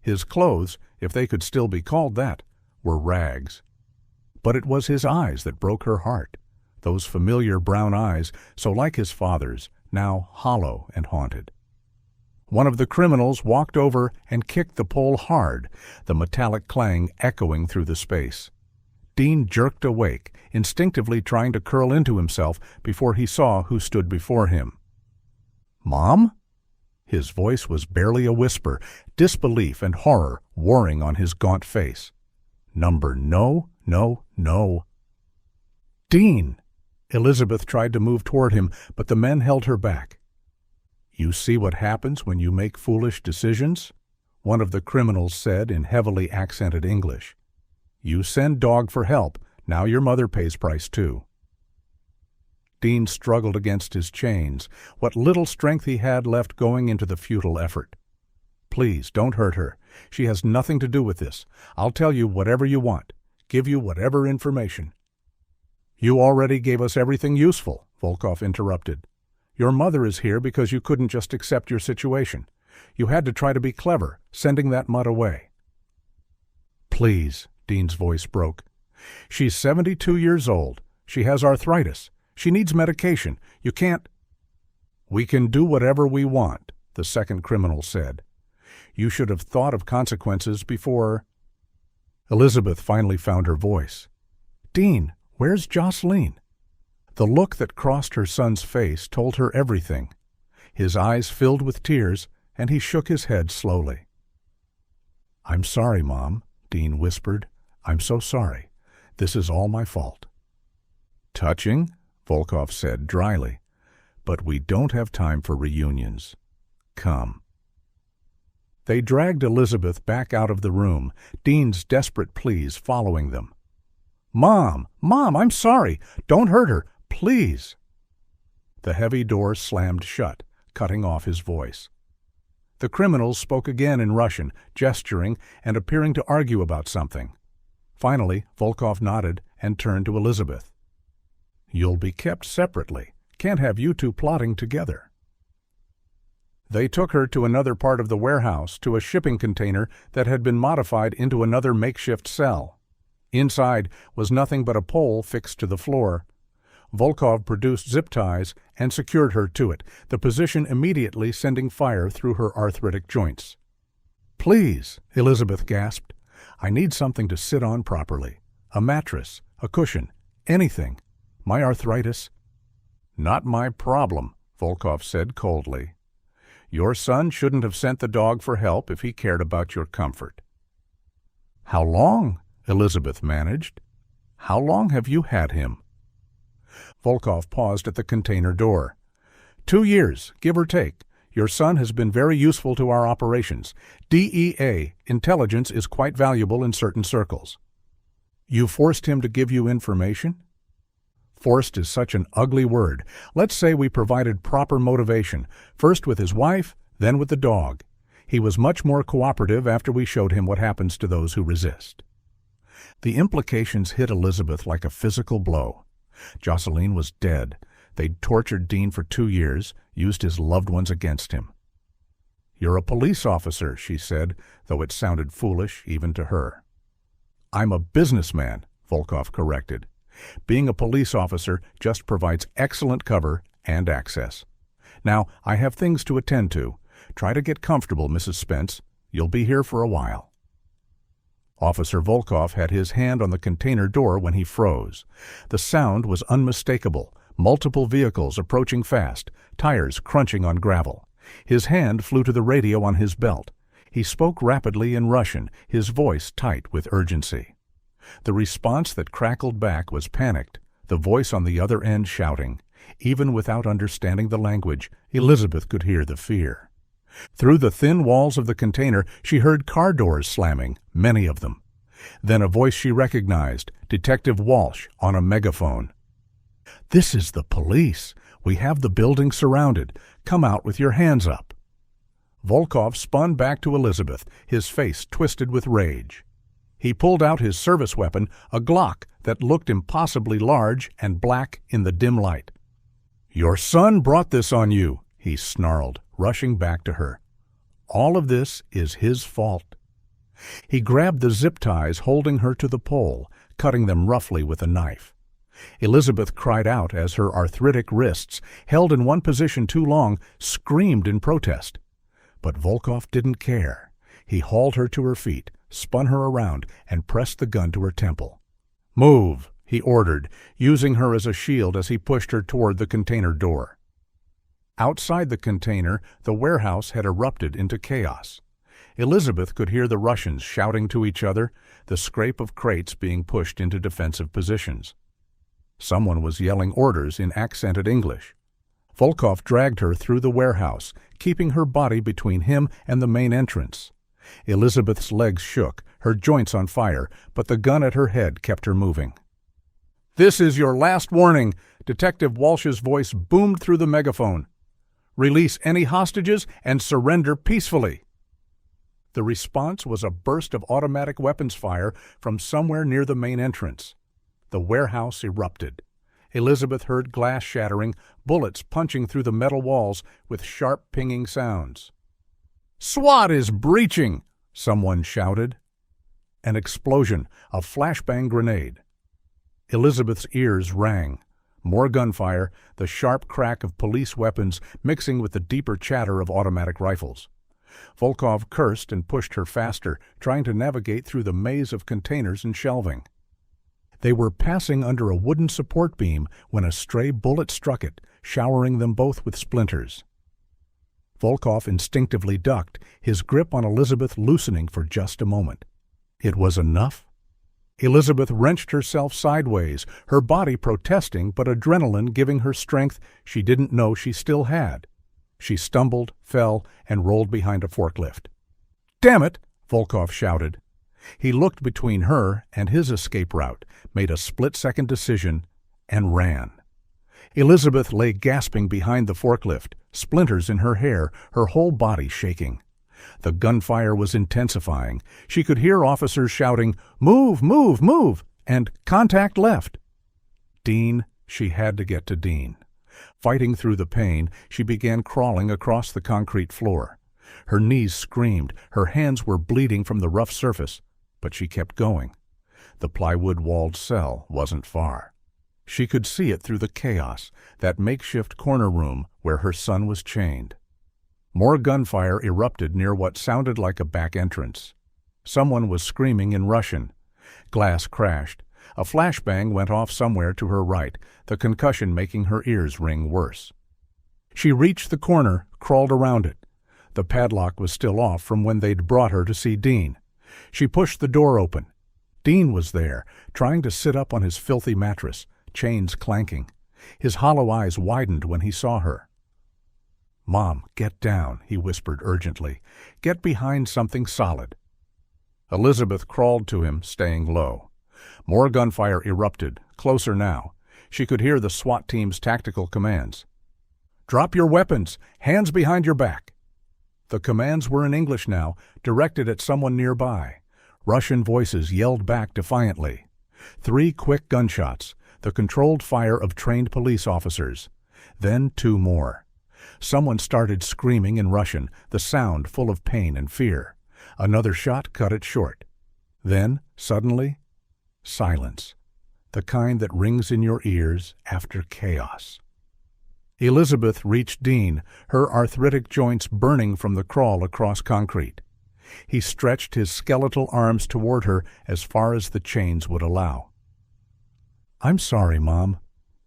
His clothes, if they could still be called that, were rags. But it was his eyes that broke her heart. Those familiar brown eyes, so like his father's, now hollow and haunted. One of the criminals walked over and kicked the pole hard, the metallic clang echoing through the space. Dean jerked awake, instinctively trying to curl into himself before he saw who stood before him. "Mom?" His voice was barely a whisper, disbelief and horror warring on his gaunt face. "Number no, no, no." "Dean!" Elizabeth tried to move toward him, but the men held her back. "You see what happens when you make foolish decisions?" one of the criminals said in heavily accented English. "You send dog for help, now your mother pays price too." Dean struggled against his chains, what little strength he had left going into the futile effort. "Please, don't hurt her. She has nothing to do with this. I'll tell you whatever you want, give you whatever information." "You already gave us everything useful," Volkov interrupted. "Your mother is here because you couldn't just accept your situation. You had to try to be clever, sending that mutt away." "Please," Dean's voice broke. "She's 72 years old. She has arthritis. She needs medication. You can't—" "We can do whatever we want," the second criminal said. "You should have thought of consequences before—" Elizabeth finally found her voice. "Dean, where's Jocelyn?" The look that crossed her son's face told her everything. His eyes filled with tears, and he shook his head slowly. "I'm sorry, Mom," Dean whispered. "I'm so sorry. This is all my fault." "Touching," Volkov said dryly. "But we don't have time for reunions. Come." They dragged Elizabeth back out of the room, Dean's desperate pleas following them. "Mom! Mom, I'm sorry! Don't hurt her! Please!" The heavy door slammed shut, cutting off his voice. The criminals spoke again in Russian, gesturing and appearing to argue about something. Finally, Volkov nodded and turned to Elizabeth. "You'll be kept separately. Can't have you two plotting together." They took her to another part of the warehouse, to a shipping container that had been modified into another makeshift cell. Inside was nothing but a pole fixed to the floor. Volkov produced zip ties and secured her to it, the position immediately sending fire through her arthritic joints. "Please," Elizabeth gasped. "I need something to sit on properly. A mattress, a cushion, anything. My arthritis—" "Not my problem," Volkov said coldly. "Your son shouldn't have sent the dog for help if he cared about your comfort." "How long?" Elizabeth managed. "How long have you had him?" Volkov paused at the container door. 2 years, give or take. Your son has been very useful to our operations. DEA, intelligence, is quite valuable in certain circles." "You forced him to give you information?" "Forced is such an ugly word. Let's say we provided proper motivation, first with his wife, then with the dog. He was much more cooperative after we showed him what happens to those who resist." The implications hit Elizabeth like a physical blow. Jocelyn was dead. They'd tortured Dean for 2 years, used his loved ones against him. "You're a police officer," she said, though it sounded foolish even to her. "I'm a businessman," Volkov corrected. "Being a police officer just provides excellent cover and access. Now, I have things to attend to. Try to get comfortable, Mrs. Spence. You'll be here for a while." Officer Volkov had his hand on the container door when he froze. The sound was unmistakable, multiple vehicles approaching fast, tires crunching on gravel. His hand flew to the radio on his belt. He spoke rapidly in Russian, his voice tight with urgency. The response that crackled back was panicked, the voice on the other end shouting. Even without understanding the language, Elizabeth could hear the fear. Through the thin walls of the container, she heard car doors slamming, many of them. Then a voice she recognized, Detective Walsh, on a megaphone. "This is the police. We have the building surrounded. Come out with your hands up." Volkov spun back to Elizabeth, his face twisted with rage. He pulled out his service weapon, a Glock that looked impossibly large and black in the dim light. "Your son brought this on you," he snarled, rushing back to her. "All of this is his fault." He grabbed the zip ties holding her to the pole, cutting them roughly with a knife. Elizabeth cried out as her arthritic wrists, held in one position too long, screamed in protest. But Volkov didn't care. He hauled her to her feet, spun her around, and pressed the gun to her temple. "Move," he ordered, using her as a shield as he pushed her toward the container door. Outside the container, the warehouse had erupted into chaos. Elizabeth could hear the Russians shouting to each other, the scrape of crates being pushed into defensive positions. Someone was yelling orders in accented English. Volkov dragged her through the warehouse, keeping her body between him and the main entrance. Elizabeth's legs shook, her joints on fire, but the gun at her head kept her moving. "This is your last warning," Detective Walsh's voice boomed through the megaphone. "Release any hostages and surrender peacefully." The response was a burst of automatic weapons fire from somewhere near the main entrance. The warehouse erupted. Elizabeth heard glass shattering, bullets punching through the metal walls with sharp pinging sounds. "SWAT is breaching!" someone shouted. An explosion, a flashbang grenade. Elizabeth's ears rang. More gunfire, the sharp crack of police weapons mixing with the deeper chatter of automatic rifles. Volkov cursed and pushed her faster, trying to navigate through the maze of containers and shelving. They were passing under a wooden support beam when a stray bullet struck it, showering them both with splinters. Volkov instinctively ducked, his grip on Elizabeth loosening for just a moment. It was enough. Elizabeth wrenched herself sideways, her body protesting but adrenaline giving her strength she didn't know she still had. She stumbled, fell, and rolled behind a forklift. "Damn it!" Volkov shouted. He looked between her and his escape route, made a split-second decision, and ran. Elizabeth lay gasping behind the forklift, splinters in her hair, her whole body shaking. The gunfire was intensifying. She could hear officers shouting, "Move, move, move!" and "Contact left!" Dean, she had to get to Dean. Fighting through the pain, she began crawling across the concrete floor. Her knees screamed, her hands were bleeding from the rough surface, but she kept going. The plywood-walled cell wasn't far. She could see it through the chaos, that makeshift corner room where her son was chained. More gunfire erupted near what sounded like a back entrance. Someone was screaming in Russian. Glass crashed. A flashbang went off somewhere to her right, the concussion making her ears ring worse. She reached the corner, crawled around it. The padlock was still off from when they'd brought her to see Dean. She pushed the door open. Dean was there, trying to sit up on his filthy mattress, chains clanking. His hollow eyes widened when he saw her. "Mom, get down," he whispered urgently. "Get behind something solid." Elizabeth crawled to him, staying low. More gunfire erupted, closer now. She could hear the SWAT team's tactical commands. "Drop your weapons! Hands behind your back!" The commands were in English now, directed at someone nearby. Russian voices yelled back defiantly. 3 quick gunshots, the controlled fire of trained police officers. Then 2 more. Someone started screaming in Russian, the sound full of pain and fear. Another shot cut it short. Then, suddenly, silence, the kind that rings in your ears after chaos. Elizabeth reached Dean, her arthritic joints burning from the crawl across concrete. He stretched his skeletal arms toward her as far as the chains would allow. "I'm sorry, Mom.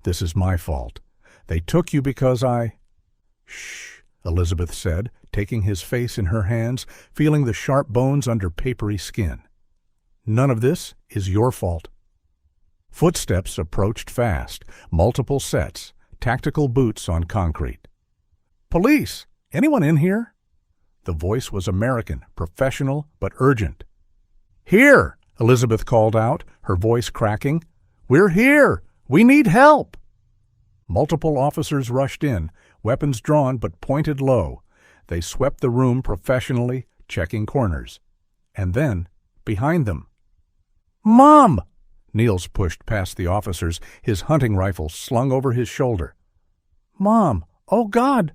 This is my fault. They took you because I—" "Shh," Elizabeth said, taking his face in her hands, feeling the sharp bones under papery skin. "None of this is your fault." Footsteps approached fast, multiple sets, tactical boots on concrete. "Police! Anyone in here?" The voice was American, professional, but urgent. "Here!" Elizabeth called out, her voice cracking. "We're here! We need help!" Multiple officers rushed in, weapons drawn but pointed low. They swept the room professionally, checking corners. And then, behind them. "Mom!" Niels pushed past the officers, his hunting rifle slung over his shoulder. "Mom! Oh, God!"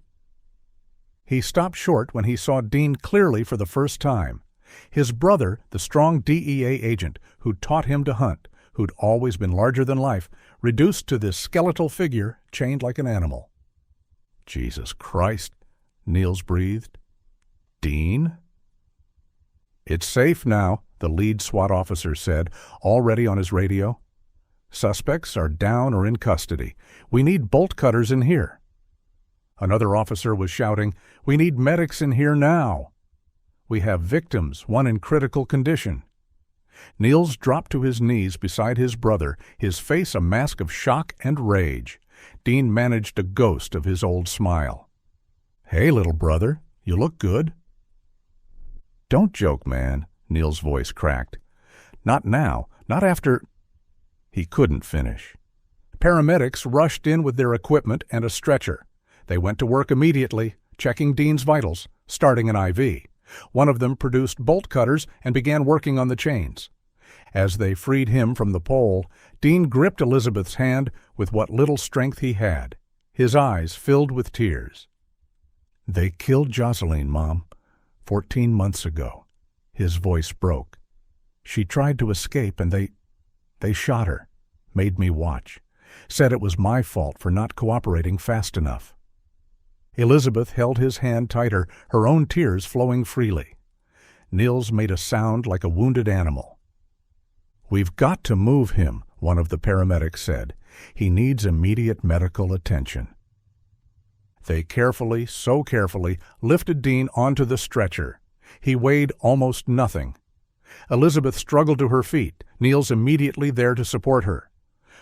He stopped short when he saw Dean clearly for the first time. His brother, the strong DEA agent who'd taught him to hunt, who'd always been larger than life, reduced to this skeletal figure chained like an animal. "Jesus Christ," Niels breathed. "Dean?" "It's safe now," the lead SWAT officer said, already on his radio. "Suspects are down or in custody. We need bolt cutters in here." Another officer was shouting, "We need medics in here now." "We have victims, one in critical condition." Niels dropped to his knees beside his brother, his face a mask of shock and rage. Dean managed a ghost of his old smile. "Hey, little brother, you look good." "Don't joke, man," Niels' voice cracked. "Not now, not after—" He couldn't finish. Paramedics rushed in with their equipment and a stretcher. They went to work immediately, checking Dean's vitals, starting an IV. One of them produced bolt cutters and began working on the chains. As they freed him from the pole, Dean gripped Elizabeth's hand with what little strength he had. His eyes filled with tears. "They killed Jocelyn, Mom, 14 months ago." His voice broke. "She tried to escape and they shot her, made me watch. Said it was my fault for not cooperating fast enough. Elizabeth held his hand tighter, her own tears flowing freely. Niels made a sound like a wounded animal. "We've got to move him," one of the paramedics said. "He needs immediate medical attention." They carefully, so carefully, lifted Dean onto the stretcher. He weighed almost nothing. Elizabeth struggled to her feet, Niels immediately there to support her.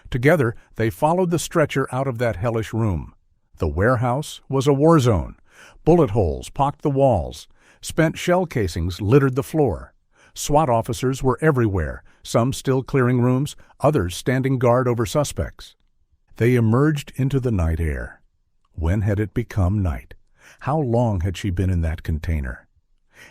Together, they followed the stretcher out of that hellish room. The warehouse was a war zone. Bullet holes pocked the walls. Spent shell casings littered the floor. SWAT officers were everywhere, some still clearing rooms, others standing guard over suspects. They emerged into the night air. When had it become night? How long had she been in that container?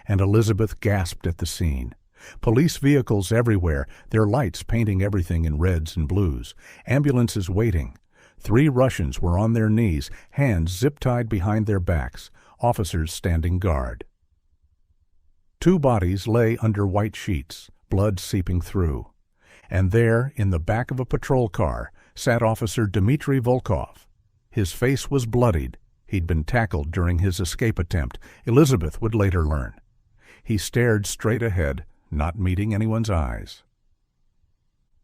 And Elizabeth gasped at the scene. Police vehicles everywhere, their lights painting everything in reds and blues. Ambulances waiting. 3 Russians were on their knees, hands zip-tied behind their backs, officers standing guard. 2 bodies lay under white sheets, blood seeping through. And there, in the back of a patrol car, sat Officer Dmitry Volkov. His face was bloodied. He'd been tackled during his escape attempt, Elizabeth would later learn. He stared straight ahead, not meeting anyone's eyes.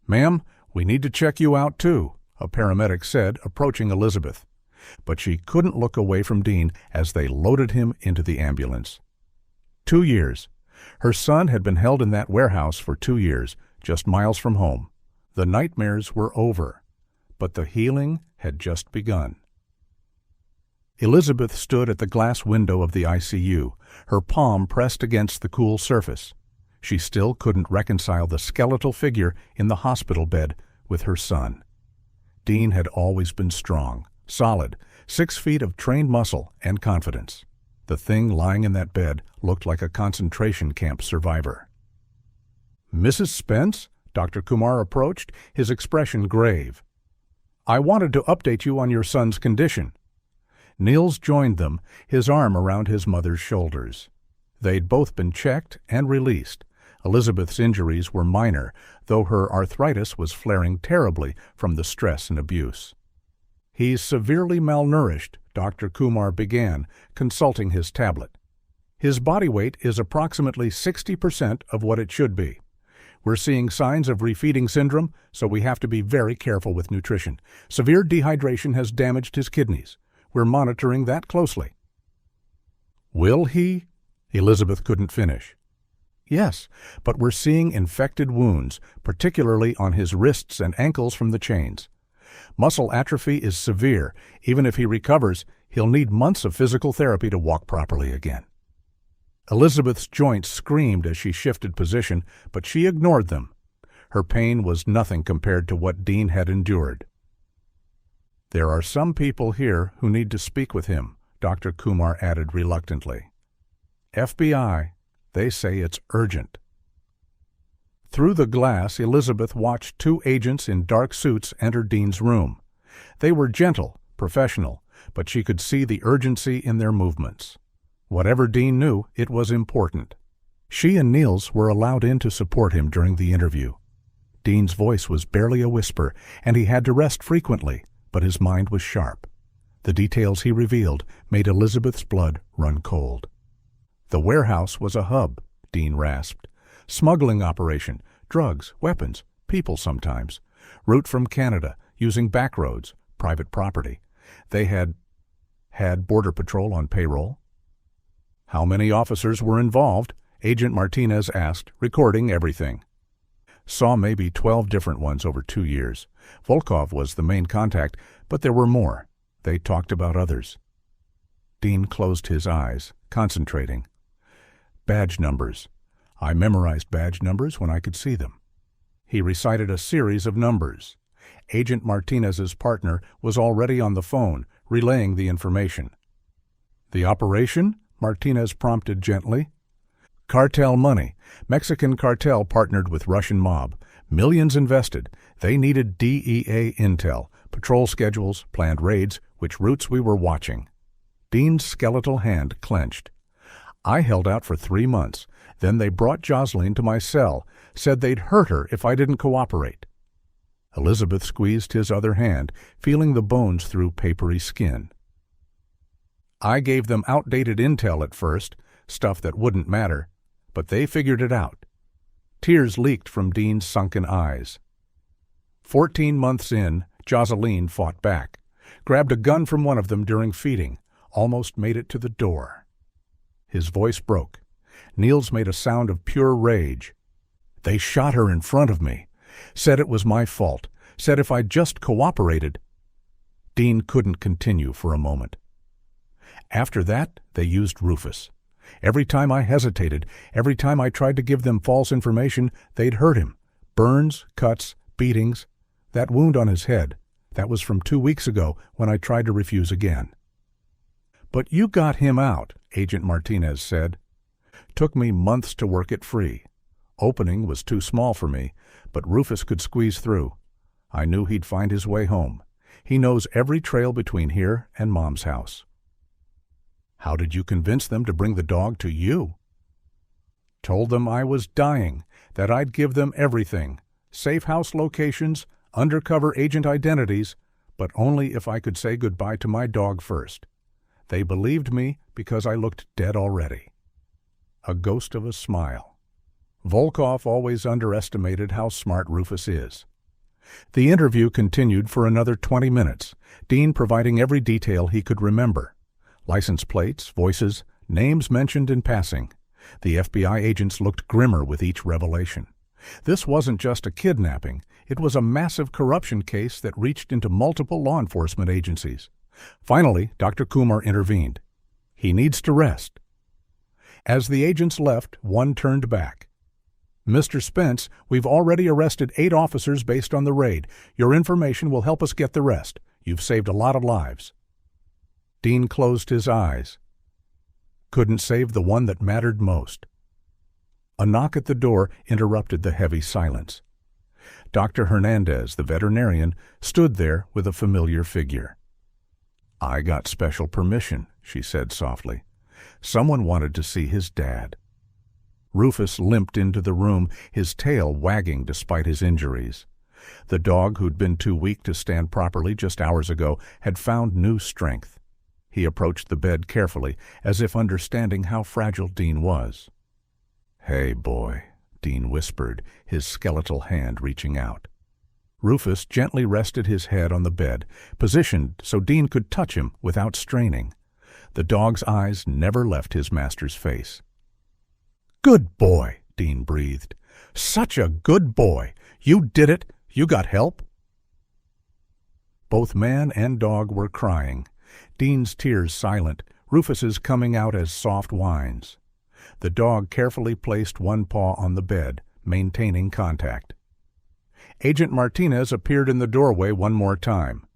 "Ma'am, we need to check you out too," a paramedic said, approaching Elizabeth. But she couldn't look away from Dean as they loaded him into the ambulance. 2 years. Her son had been held in that warehouse for 2 years, just miles from home. The nightmares were over, but the healing had just begun. Elizabeth stood at the glass window of the ICU, her palm pressed against the cool surface. She still couldn't reconcile the skeletal figure in the hospital bed with her son. Dean had always been strong, solid, 6 feet of trained muscle and confidence. The thing lying in that bed looked like a concentration camp survivor. "Mrs. Spence?" Dr. Kumar approached, his expression grave. "I wanted to update you on your son's condition." Niels joined them, his arm around his mother's shoulders. They'd both been checked and released. Elizabeth's injuries were minor, though her arthritis was flaring terribly from the stress and abuse. "He's severely malnourished," Dr. Kumar began, consulting his tablet. "His body weight is approximately 60% of what it should be. We're seeing signs of refeeding syndrome, so we have to be very careful with nutrition. Severe dehydration has damaged his kidneys. We're monitoring that closely." "Will he?" Elizabeth couldn't finish. "Yes, but we're seeing infected wounds, particularly on his wrists and ankles from the chains. Muscle atrophy is severe. Even if he recovers, he'll need months of physical therapy to walk properly again." Elizabeth's joints screamed as she shifted position, but she ignored them. Her pain was nothing compared to what Dean had endured. "There are some people here who need to speak with him," Dr. Kumar added reluctantly. "FBI, they say it's urgent." Through the glass, Elizabeth watched 2 agents in dark suits enter Dean's room. They were gentle, professional, but she could see the urgency in their movements. Whatever Dean knew, it was important. She and Niels were allowed in to support him during the interview. Dean's voice was barely a whisper, and he had to rest frequently, but his mind was sharp. The details he revealed made Elizabeth's blood run cold. "The warehouse was a hub," Dean rasped. "Smuggling operation, drugs, weapons, people sometimes. Route from Canada, using back roads, private property. They had Border Patrol on payroll." "How many officers were involved?" Agent Martinez asked, recording everything. "Saw maybe 12 different ones over 2 years. Volkov was the main contact, but there were more. They talked about others." Dean closed his eyes, concentrating. "Badge numbers. I memorized badge numbers when I could see them." He recited a series of numbers. Agent Martinez's partner was already on the phone, relaying the information. "The operation?" Martinez prompted gently. "Cartel money. Mexican cartel partnered with Russian mob. Millions invested. They needed DEA intel, patrol schedules, planned raids, which routes we were watching." Dean's skeletal hand clenched. "I held out for 3 months. Then they brought Jocelyn to my cell, said they'd hurt her if I didn't cooperate." Elizabeth squeezed his other hand, feeling the bones through papery skin. I gave them outdated intel at first, stuff that wouldn't matter, but they figured it out. Tears leaked from Dean's sunken eyes. 14 months in, Jocelyn fought back, grabbed a gun from one of them during feeding, almost made it to the door. His voice broke. Niels made a sound of pure rage. They shot her in front of me. Said it was my fault. Said if I'd just cooperated. Dean couldn't continue for a moment. After that, they used Rufus. Every time I hesitated, every time I tried to give them false information, they'd hurt him. Burns, cuts, beatings. That wound on his head, that was from 2 weeks ago when I tried to refuse again. But you got him out, Agent Martinez said. Took me months to work it free. Opening was too small for me, but Rufus could squeeze through. I knew he'd find his way home. He knows every trail between here and Mom's house. How did you convince them to bring the dog to you? Told them I was dying, that I'd give them everything, safe house locations, undercover agent identities, but only if I could say goodbye to my dog first. They believed me because I looked dead already. A ghost of a smile. Volkov always underestimated how smart Rufus is. The interview continued for another 20 minutes, Dean providing every detail he could remember. License plates, voices, names mentioned in passing. The FBI agents looked grimmer with each revelation. This wasn't just a kidnapping. It was a massive corruption case that reached into multiple law enforcement agencies. Finally, Dr. Kumar intervened. He needs to rest. As the agents left, one turned back. Mr. Spence, we've already arrested 8 officers based on the raid. Your information will help us get the rest. You've saved a lot of lives. Dean closed his eyes. Couldn't save the one that mattered most. A knock at the door interrupted the heavy silence. Dr. Hernandez, the veterinarian, stood there with a familiar figure. I got special permission, she said softly. Someone wanted to see his dad. Rufus limped into the room, his tail wagging despite his injuries. The dog, who'd been too weak to stand properly just hours ago, had found new strength. He approached the bed carefully, as if understanding how fragile Dean was. Hey, boy, Dean whispered, his skeletal hand reaching out. Rufus gently rested his head on the bed, positioned so Dean could touch him without straining. The dog's eyes never left his master's face. Good boy, Dean breathed. Such a good boy. You did it. You got help. Both man and dog were crying. Dean's tears silent, Rufus's coming out as soft whines. The dog carefully placed one paw on the bed, maintaining contact. Agent Martinez appeared in the doorway one more time.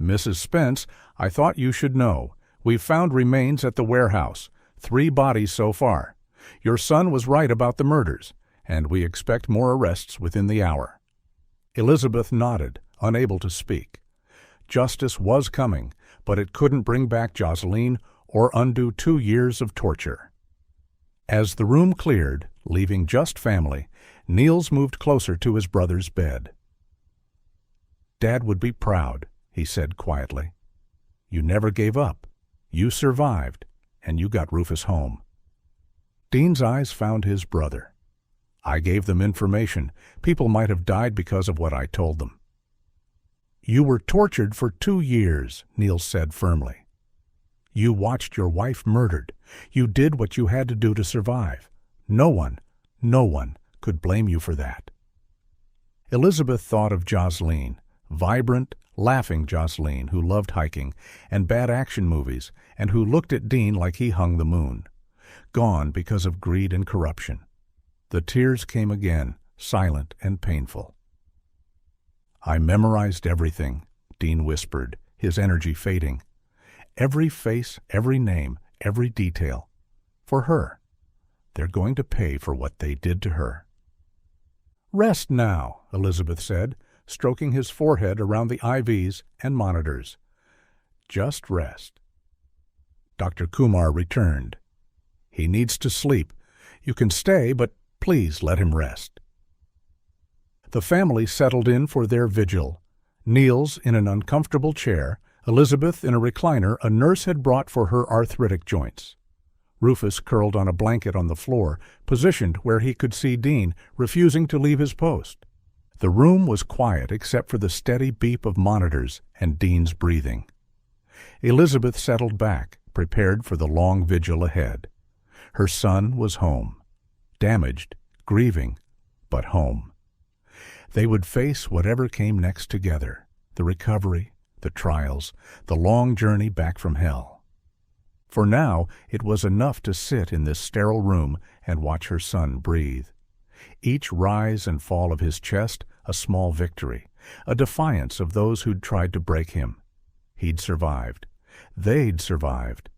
Mrs. Spence, I thought you should know. We've found remains at the warehouse. 3 bodies so far. Your son was right about the murders, and we expect more arrests within the hour. Elizabeth nodded, unable to speak. Justice was coming, but it couldn't bring back Jocelyn or undo 2 years of torture. As the room cleared, leaving just family, Niels moved closer to his brother's bed. Dad would be proud, he said quietly. You never gave up. You survived, and you got Rufus home. Dean's eyes found his brother. I gave them information. People might have died because of what I told them. You were tortured for 2 years, Niels said firmly. You watched your wife murdered. You did what you had to do to survive. No one could blame you for that. Elizabeth thought of Jocelyn, vibrant, laughing Jocelyn who loved hiking and bad action movies and who looked at Dean like he hung the moon. Gone because of greed and corruption. The tears came again, silent and painful. I memorized everything, Dean whispered, his energy fading. Every face, every name, every detail. For her. They're going to pay for what they did to her. Rest now, Elizabeth said, stroking his forehead around the IVs and monitors. Just rest. Dr. Kumar returned. He needs to sleep. You can stay, but please let him rest. The family settled in for their vigil. Niels in an uncomfortable chair, Elizabeth in a recliner a nurse had brought for her arthritic joints. Rufus curled on a blanket on the floor, positioned where he could see Dean, refusing to leave his post. The room was quiet except for the steady beep of monitors and Dean's breathing. Elizabeth settled back, prepared for the long vigil ahead. Her son was home. Damaged, grieving, but home. They would face whatever came next together, the recovery, the trials, the long journey back from hell. For now, it was enough to sit in this sterile room and watch her son breathe. Each rise and fall of his chest a small victory, a defiance of those who'd tried to break him. He'd survived. They'd survived.